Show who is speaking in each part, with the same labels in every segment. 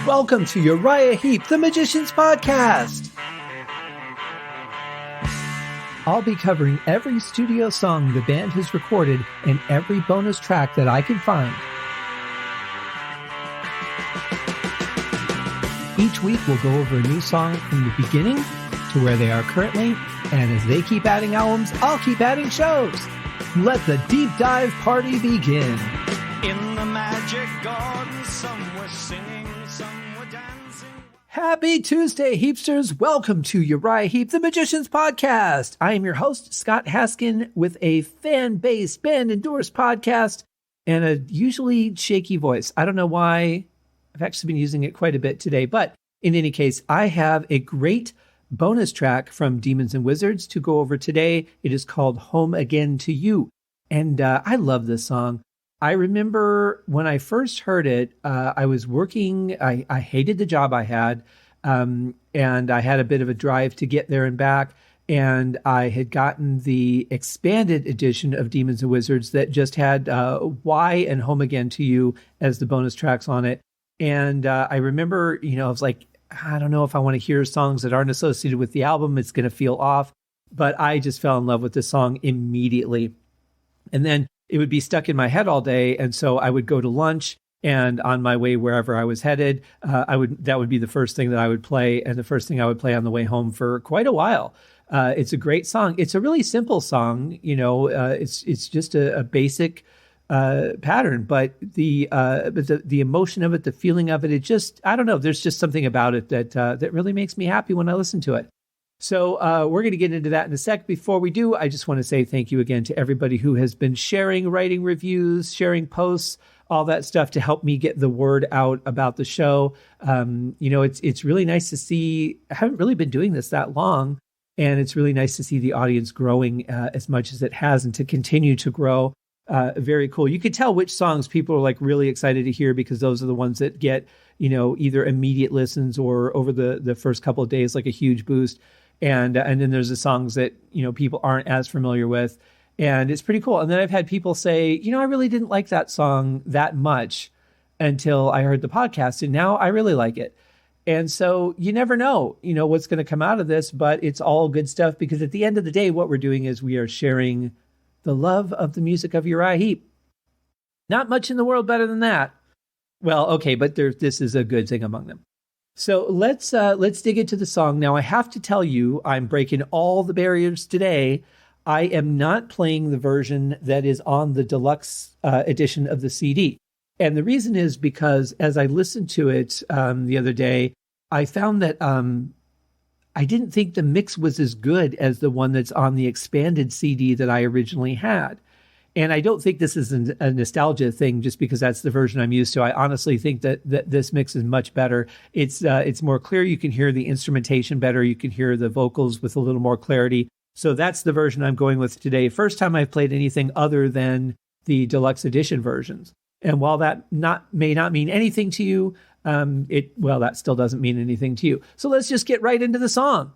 Speaker 1: Welcome to Uriah Heep, the Magician's Podcast. I'll be covering every studio song the band has recorded and every bonus track that I can find. Each week we'll go over a new song from the beginning to where they are currently, and as they keep adding albums, I'll keep adding shows. Let the deep dive party begin.
Speaker 2: In the magic garden, some were singing, some were dancing.
Speaker 1: Happy Tuesday, Heapsters. Welcome to Uriah Heep, the Magician's Podcast. I am your host, Scott Haskin, with a fan-based, band-endorsed podcast and a usually shaky voice. I don't know why. I've actually been using it quite a bit today, but in any case, I have a great bonus track from Demons and Wizards to go over today. It is called Home Again to You, and I love this song. I remember when I first heard it, I was working, I hated the job I had, and I had a bit of a drive to get there and back, and I had gotten the expanded edition of Demons and Wizards that just had Why and Home Again to You as the bonus tracks on it. And I remember, I was like, I don't know if I want to hear songs that aren't associated with the album. It's going to feel off. But I just fell in love with the song immediately. And then it would be stuck in my head all day. And so I would go to lunch, and on my way wherever I was headed, that would be the first thing that I would play, and the first thing I would play on the way home for quite a while. It's a great song. It's a really simple song. It's just a basic pattern, but the emotion of it, the feeling of it, it just, I don't know. There's just something about it that really makes me happy when I listen to it. So we're going to get into that in a sec. Before we do, I just want to say thank you again to everybody who has been sharing, writing reviews, sharing posts, all that stuff to help me get the word out about the show. It's really nice to see. I haven't really been doing this that long, and it's really nice to see the audience growing as much as it has, and to continue to grow. Very cool. You could tell which songs people are like really excited to hear, because those are the ones that get, either immediate listens or over the first couple of days, like a huge boost. And then there's the songs that, people aren't as familiar with, and it's pretty cool. And then I've had people say, I really didn't like that song that much until I heard the podcast, and now I really like it. And so you never know, what's going to come out of this, but it's all good stuff, because at the end of the day, what we're doing is we are sharing the love of the music of Uriah Heep. Not much in the world better than that. Well, okay, but this is a good thing among them. So let's dig into the song. Now, I have to tell you, I'm breaking all the barriers today. I am not playing the version that is on the deluxe edition of the CD. And the reason is because as I listened to it the other day, I found that I didn't think the mix was as good as the one that's on the expanded CD that I originally had. And I don't think this is a nostalgia thing just because that's the version I'm used to. I honestly think that this mix is much better. It's more clear. You can hear the instrumentation better. You can hear the vocals with a little more clarity. So that's the version I'm going with today. First time I've played anything other than the deluxe edition versions. And while that may not mean anything to you, that still doesn't mean anything to you. So let's just get right into the song.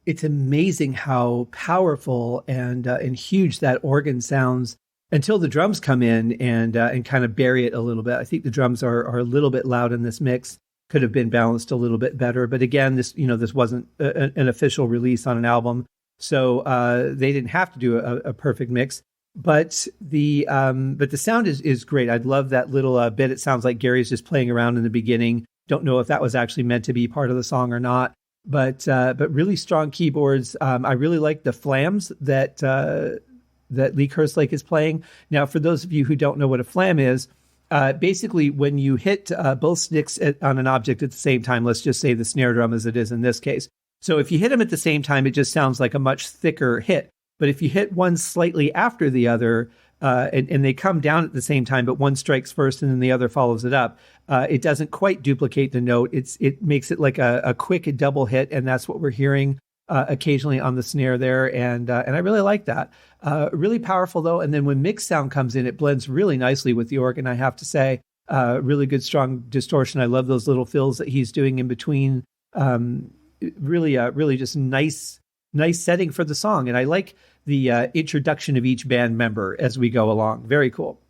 Speaker 1: It's amazing how powerful and huge that organ sounds until the drums come in and kind of bury it a little bit. I think the drums are a little bit loud in this mix. Could have been balanced a little bit better. But again, this wasn't an official release on an album. So they didn't have to do a perfect mix. But the sound is great. I'd love that little bit. It sounds like Gary's just playing around in the beginning. Don't know if that was actually meant to be part of the song or not. But really strong keyboards. I really like the flams that Lee Kerslake is playing. Now, for those of you who don't know what a flam is, basically when you hit both sticks on an object at the same time, let's just say the snare drum as it is in this case. So if you hit them at the same time, it just sounds like a much thicker hit. But if you hit one slightly after the other, and they come down at the same time, but one strikes first and then the other follows it up, it doesn't quite duplicate the note. It makes it like a quick double hit, and that's what we're hearing occasionally on the snare there, and I really like that. Really powerful though, and then when mixed sound comes in, it blends really nicely with the organ. I have to say, really good strong distortion. I love those little fills that he's doing in between. Really just nice setting for the song, and I like the introduction of each band member as we go along. Very cool.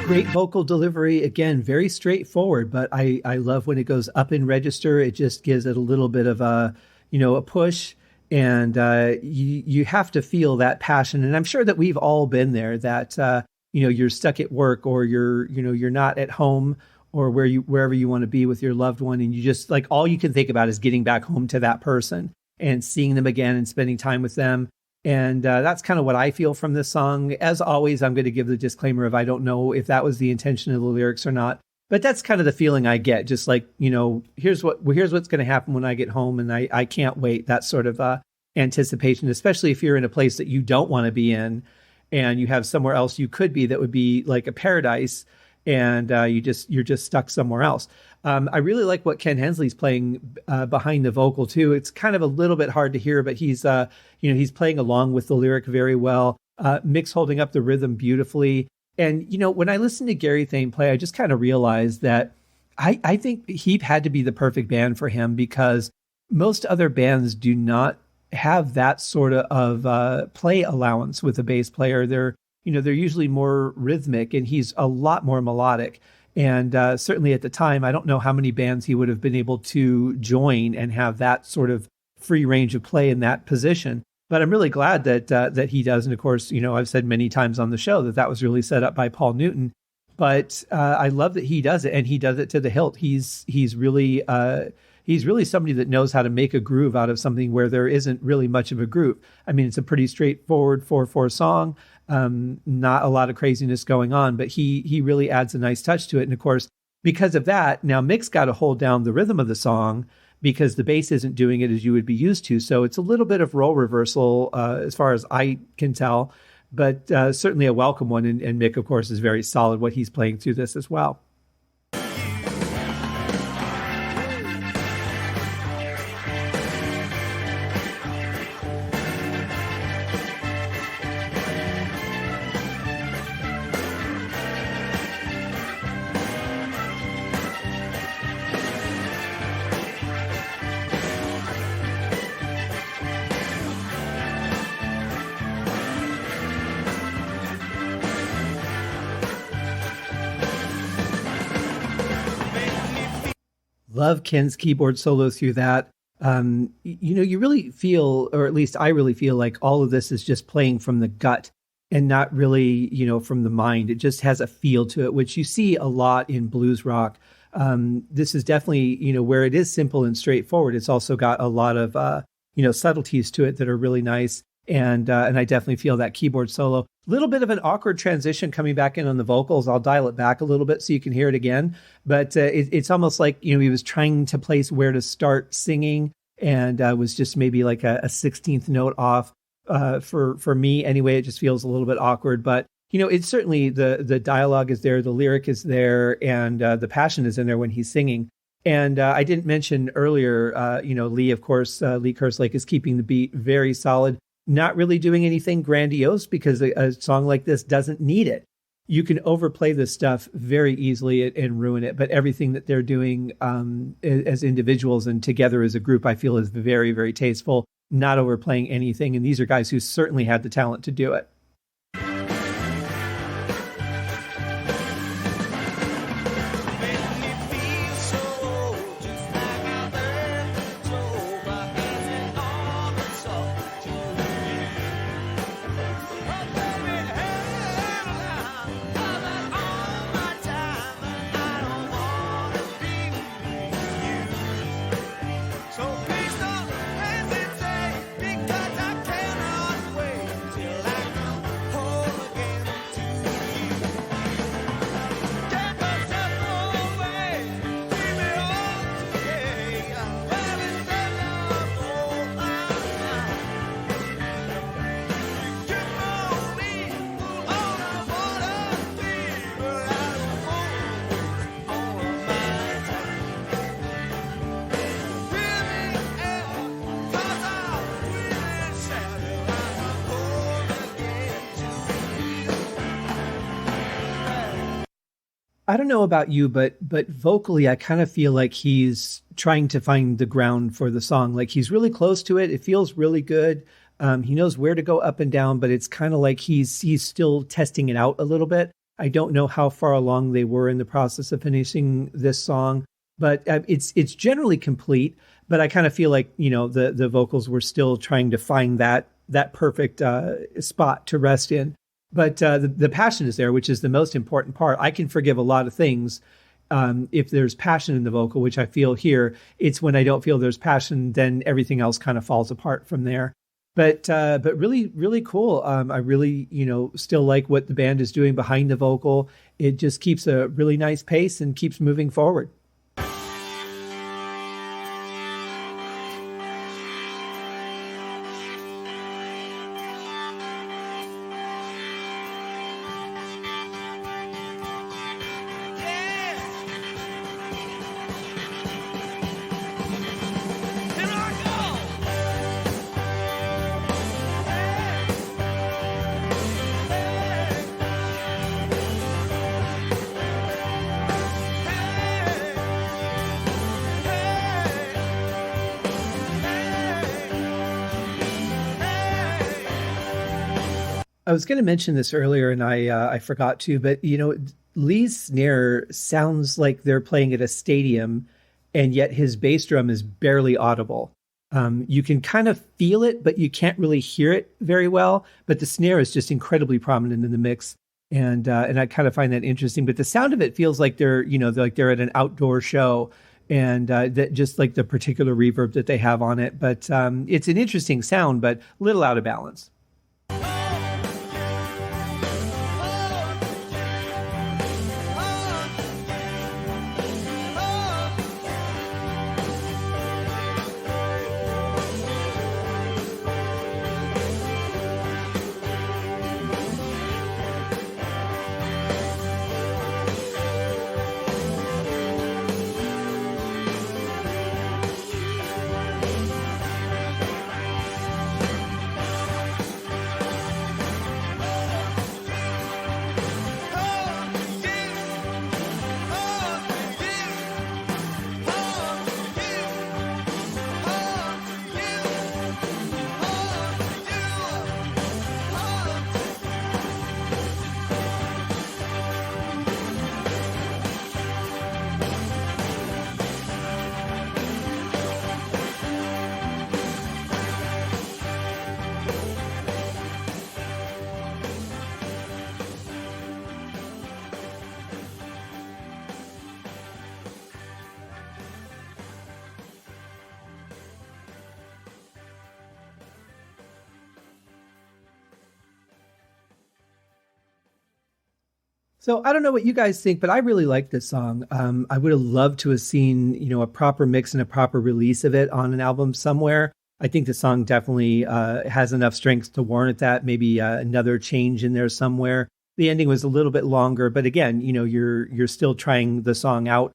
Speaker 1: Great vocal delivery. Again, very straightforward, but I love when it goes up in register. It just gives it a little bit of a push, and you have to feel that passion. And I'm sure that we've all been there, that you're stuck at work, or you're not at home, or wherever you want to be with your loved one, and you just like all you can think about is getting back home to that person and seeing them again and spending time with them. And that's kind of what I feel from this song. As always, I'm going to give the disclaimer of I don't know if that was the intention of the lyrics or not, but that's kind of the feeling I get. Just like, here's what's going to happen when I get home, and I can't wait. That sort of anticipation, especially if you're in a place that you don't want to be in, and you have somewhere else you could be that would be like a paradise, and you're just stuck somewhere else. I really like what Ken Hensley's playing behind the vocal too. It's kind of a little bit hard to hear, but he's playing along with the lyric very well. Mick's holding up the rhythm beautifully. And when I listen to Gary Thain play, I just kind of realized that I think Heep had to be the perfect band for him, because most other bands do not have that sort of play allowance with a bass player. They're usually more rhythmic, and he's a lot more melodic. And certainly at the time, I don't know how many bands he would have been able to join and have that sort of free range of play in that position. But I'm really glad that he does. And of course, I've said many times on the show that was really set up by Paul Newton. But I love that he does it, and he does it to the hilt. He's really somebody that knows how to make a groove out of something where there isn't really much of a groove. I mean, it's a pretty straightforward 4/4 song. Not a lot of craziness going on, but he really adds a nice touch to it. And of course, because of that, now Mick's got to hold down the rhythm of the song, because the bass isn't doing it as you would be used to. So it's a little bit of role reversal as far as I can tell, but certainly a welcome one. And Mick, of course, is very solid what he's playing through this as well. Love Ken's keyboard solo through that. You really feel, or at least I really feel, like all of this is just playing from the gut and not really, from the mind. It just has a feel to it, which you see a lot in blues rock. This is definitely, where it is simple and straightforward. It's also got a lot of, subtleties to it that are really nice. And I definitely feel that keyboard solo. A little bit of an awkward transition coming back in on the vocals. I'll dial it back a little bit so you can hear it again. But it's almost like, he was trying to place where to start singing, and was just maybe like a 16th note off. For me anyway, it just feels a little bit awkward. But, it's certainly the dialogue is there, the lyric is there, and the passion is in there when he's singing. And I didn't mention earlier, Lee, of course, Lee Kerslake is keeping the beat very solid. Not really doing anything grandiose because a song like this doesn't need it. You can overplay this stuff very easily and ruin it. But everything that they're doing as individuals and together as a group, I feel is very, very tasteful, not overplaying anything. And these are guys who certainly had the talent to do it. I don't know about you, but vocally, I kind of feel like he's trying to find the ground for the song. Like he's really close to it. It feels really good. He knows where to go up and down, but it's kind of like he's still testing it out a little bit. I don't know how far along they were in the process of finishing this song, but it's generally complete. But I kind of feel like, the vocals were still trying to find that perfect spot to rest in. But the passion is there, which is the most important part. I can forgive a lot of things if there's passion in the vocal, which I feel here. It's when I don't feel there's passion, then everything else kind of falls apart from there. But really, really cool. I really, still like what the band is doing behind the vocal. It just keeps a really nice pace and keeps moving forward. I was going to mention this earlier and I forgot to, but Lee's snare sounds like they're playing at a stadium, and yet his bass drum is barely audible. You can kind of feel it, but you can't really hear it very well. But the snare is just incredibly prominent in the mix, and I kind of find that interesting. But the sound of it feels like they're they're at an outdoor show, and that just like the particular reverb that they have on it. But it's an interesting sound, but a little out of balance. So I don't know what you guys think, but I really like this song. I would have loved to have seen, a proper mix and a proper release of it on an album somewhere. I think the song definitely has enough strength to warrant that. Maybe another change in there somewhere. The ending was a little bit longer, but again, you're still trying the song out,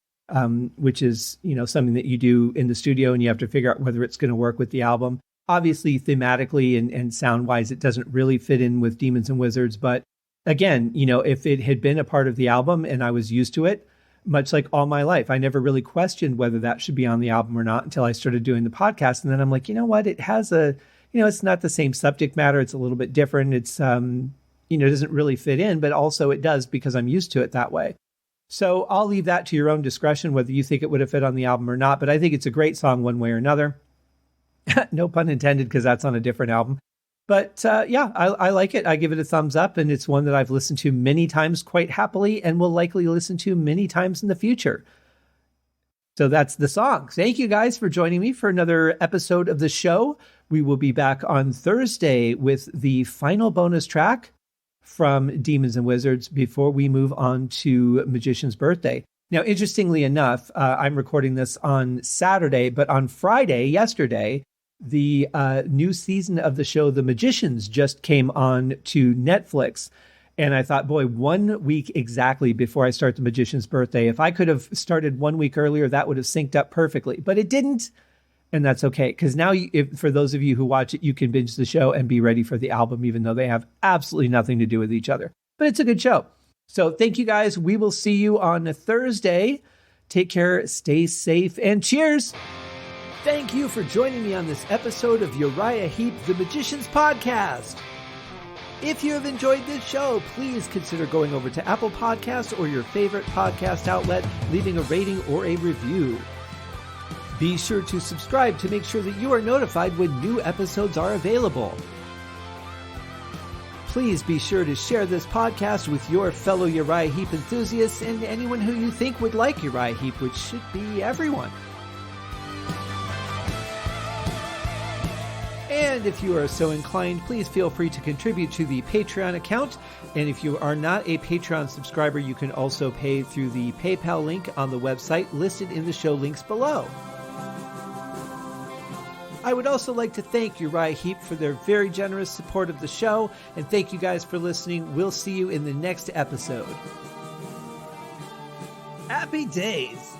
Speaker 1: which is, something that you do in the studio, and you have to figure out whether it's going to work with the album. Obviously, thematically and sound-wise, it doesn't really fit in with Demons and Wizards, but again, if it had been a part of the album and I was used to it, much like all my life, I never really questioned whether that should be on the album or not until I started doing the podcast. And then I'm like, you know what? It has it's not the same subject matter. It's a little bit different. It's, it doesn't really fit in, but also it does because I'm used to it that way. So I'll leave that to your own discretion, whether you think it would have fit on the album or not. But I think it's a great song one way or another. No pun intended, because that's on a different album. But I like it. I give it a thumbs up, and it's one that I've listened to many times quite happily and will likely listen to many times in the future. So that's the song. Thank you guys for joining me for another episode of the show. We will be back on Thursday with the final bonus track from Demons and Wizards before we move on to Magician's Birthday. Now, interestingly enough, I'm recording this on Saturday, but on Friday, yesterday, the new season of the show, The Magicians, just came on to Netflix. And I thought, boy, 1 week exactly before I start The Magician's Birthday. If I could have started 1 week earlier, that would have synced up perfectly. But it didn't. And that's okay. Because now, for those of you who watch it, you can binge the show and be ready for the album, even though they have absolutely nothing to do with each other. But it's a good show. So thank you guys. We will see you on Thursday. Take care, stay safe, and cheers. Thank you for joining me on this episode of Uriah Heep, The Magicians Podcast. If you have enjoyed this show, please consider going over to Apple Podcasts or your favorite podcast outlet, leaving a rating or a review. Be sure to subscribe to make sure that you are notified when new episodes are available. Please be sure to share this podcast with your fellow Uriah Heep enthusiasts and anyone who you think would like Uriah Heep, which should be everyone. And if you are so inclined, please feel free to contribute to the Patreon account. And if you are not a Patreon subscriber, you can also pay through the PayPal link on the website listed in the show links below. I would also like to thank Uriah Heep for their very generous support of the show. And thank you guys for listening. We'll see you in the next episode. Happy days!